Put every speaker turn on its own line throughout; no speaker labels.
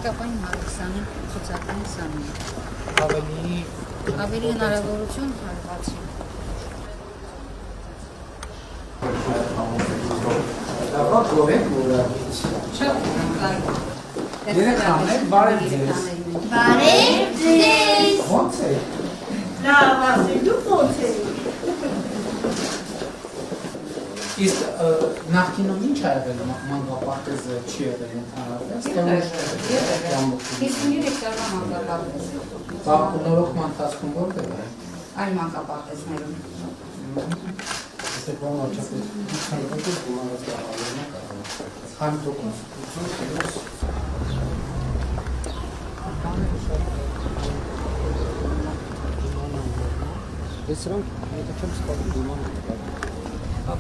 Կապային հարուսանի ցուցակային սամի։
Ավելի
հնարավորություն հարվածի։
Լավ գորեն որից։ Երեք համեր բարև ձեզ։
Բարև ձեզ։
Ոնց է։
Լավ, ասել դու ոնց ես։
Իսկ նախկինում ինչ ա եղել մանկապարտեզը չի եղել ընդհանրապես։
53 տարվա մանկապարտեզ։
Նորոգման ընթացքում որտեղ է։
Այլ մանկապարտեզներում։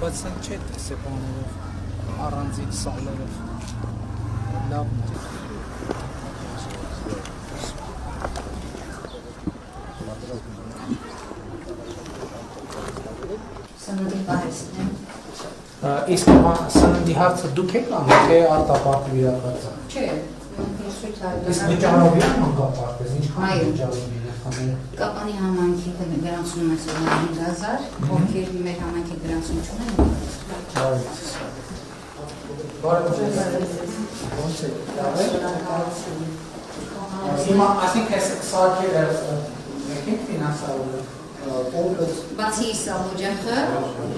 Բայց սենք չէ տեսեպաներով, առանձին սալերով, լավ
Սննդի պահեսն է։
Իսկ սննդի հարցը դուք եք անում, թե արտապարտ վիրակացը։
Չէ,
Իսկ վիճարովյան մանկապարտեզ, ինչքան վիճարովին է խմել։
Կապանի համայնքի գրանցում է 5000, ովքեր մեր համայնքի գրանցում չունեն։
Բարև ձեզ։ Ոնց եք։ Հիմա ասենք ես սարքել եք ֆինանսավորը։
Բացի սալոջախը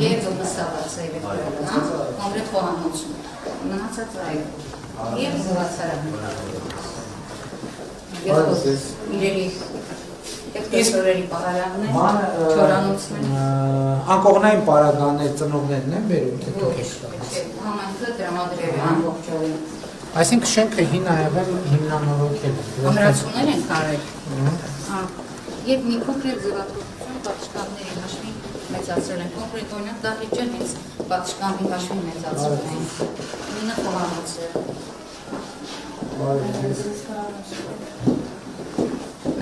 եւ մսավացերը կոնկրետ խոհանոցում մնացած այլ եւ զվացարանը իրերի Իսկորերի պարագաններ, չորանոցներ
անկողնային պարագաններ ծնողներն են բերում, թե դուք եք
համայնքը տրամադրել է ամբողջովին
Այսինքն շենքը հին ա եղել հիմնանորոգել
Ամրացումներ են կարել եւ մի կոնկրետ զվարթություն պատշգամբների հաշվին մեծացրել են կոնկրետ օրինակ դահլիճը հենց պատշգամբի հաշվին մեծացրել են նույնը խոհանոցը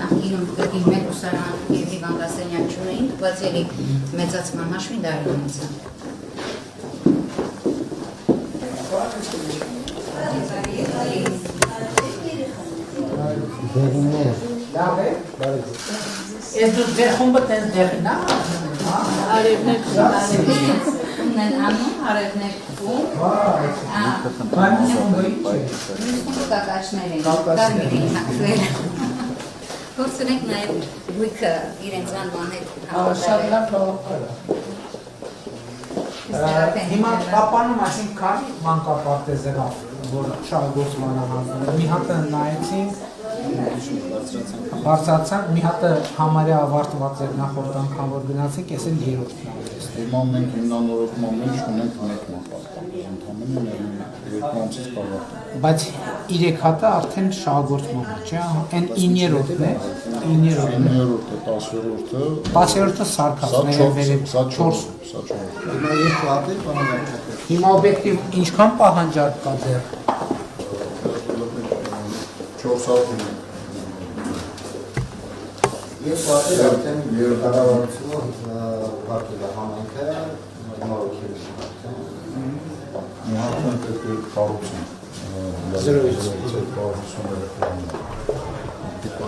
Նախկինում կրկին մեկ ուսարան և հիվանդասենյակ չունեին, բայց երեք մեծացման հաշվին դա էր ունեցան։
Լավ է։ Ես դու ձեր խումբը տենց դեղին ա։
Արևներ
Ունեն անում, արևներ կում։
Բայց խումբը ինչ է։
Մյուսները կակաշներ են, կարմիր էին հակվել։ Փորձել ենք նաև գույքը իրենց անվան հետ
Շատ լավ թողոքել է։ Հիմա Կապանում այսինքն քանի մանկապարտեզ եղավ, որ շահգործման հանձնել։ Մի հատը նայեցինք, բարձրացանք, մի հատը համարյա ավարտված էր նախորդ անգամ որ գնացինք, ես էլ երրորդն եմ։
Հիմա մենք հիմնանորոգման մեջ ունենք մեկ մանկապարտեզ, ընդհանրապես երկու ամսից կարողանանք։
Բայց 3 հատը արդեն շահգործման մեջ է, այն 9-րդն է, 9-րդը, 10-րդը սարքածն է, 4
Հիմա երկու հատի պահանջարկ է։
Հիմա օբյեկտիվ ինչքան պահանջարկ կա դեռ։
4 հատ ունենք։
Ես պատեր արդեն կառավարությունը հարկել է համայնքը նորոգել է։
Մի հատ պետք է կառուցենք։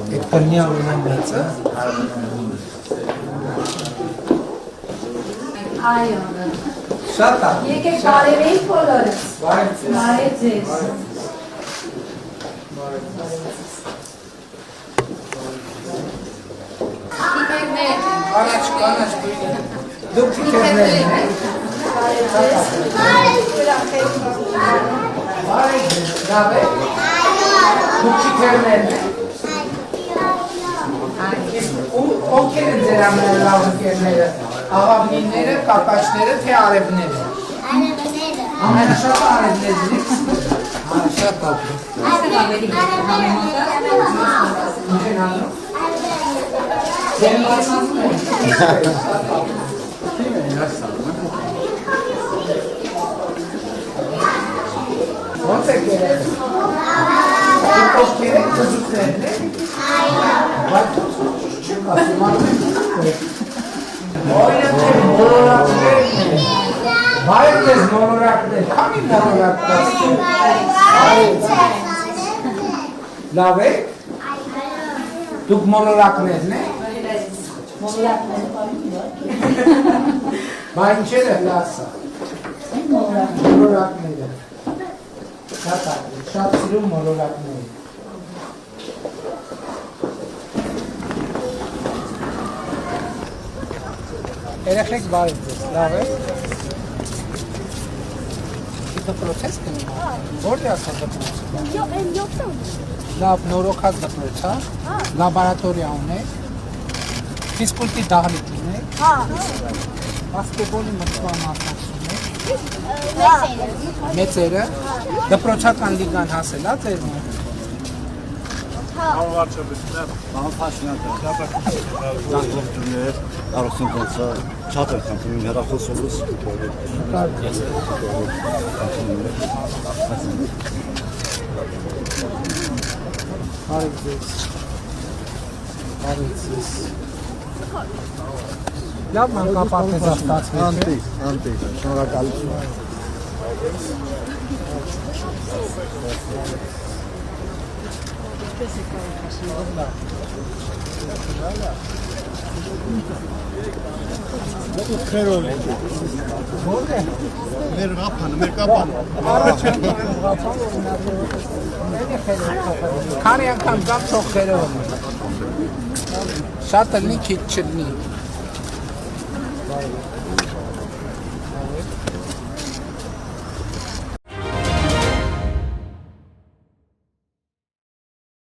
Այդ կրնի ամենամեծը։
Այո։
Շատ է։
Եկեք բարև եք բոլորս։
Բարև ձեզ։
Բարև ձեզ։
Առաջ կանաչ բույնը։ Դուք թիքերներն եք։ Բարև ձեզ, լավ է։ Դուք թիքերներն եք։ Ովքեր են ձեր ամենալավ ընկերները, աղավնիները, կակաշները, թե արևները։
Արևները։
Ամենաշատը արևներն եք։ Շատ լավ։ Ինչ են անում։ Ձեր մասնազում են։ Ոնց եք երեք։ Դուք ովքեր եք բզուկներն եք։ Բայց չեմ ասում անում եք։ Ոյնը թե մոլորակներն են։ Բարև ձեզ մոլորակներ, քանի մոլորակ կա։ Լավ է։ Դուք մոլորակներն եք։ Բա ինչեր է լասա։ Մոլորակները։ Շատ սիրում մոլորակները։ Երեխեք բարև ձեզ, լավ է։ Դպրոց կնի։ Որտե ասա դպրոց։ Լավ, նորոգած դպրոց, հա։ Լաբորատորիա ունեք։ Ֆիզկուլտի դահլիճ ունեք։ Բասկետբոլի մրցման մասնակցում եք։ Մեծերը։ Դպրոցական լիգան հասել, հա ձեր։
Զանգլոմտներ, առողջուն կոնցա, չաթր կամպունում հեռախոսովս
Բարև ձեզ։ Բարև ձեզ։ Լավ մանկապարտեզ ստացվեց։
Անտի, շնորհակալություն։ Քերոլ։
Որտե՞։
Մեր կապանը։
Քանի անգամ գամ թող խերով։ Շատ լնի քիչ չլնի։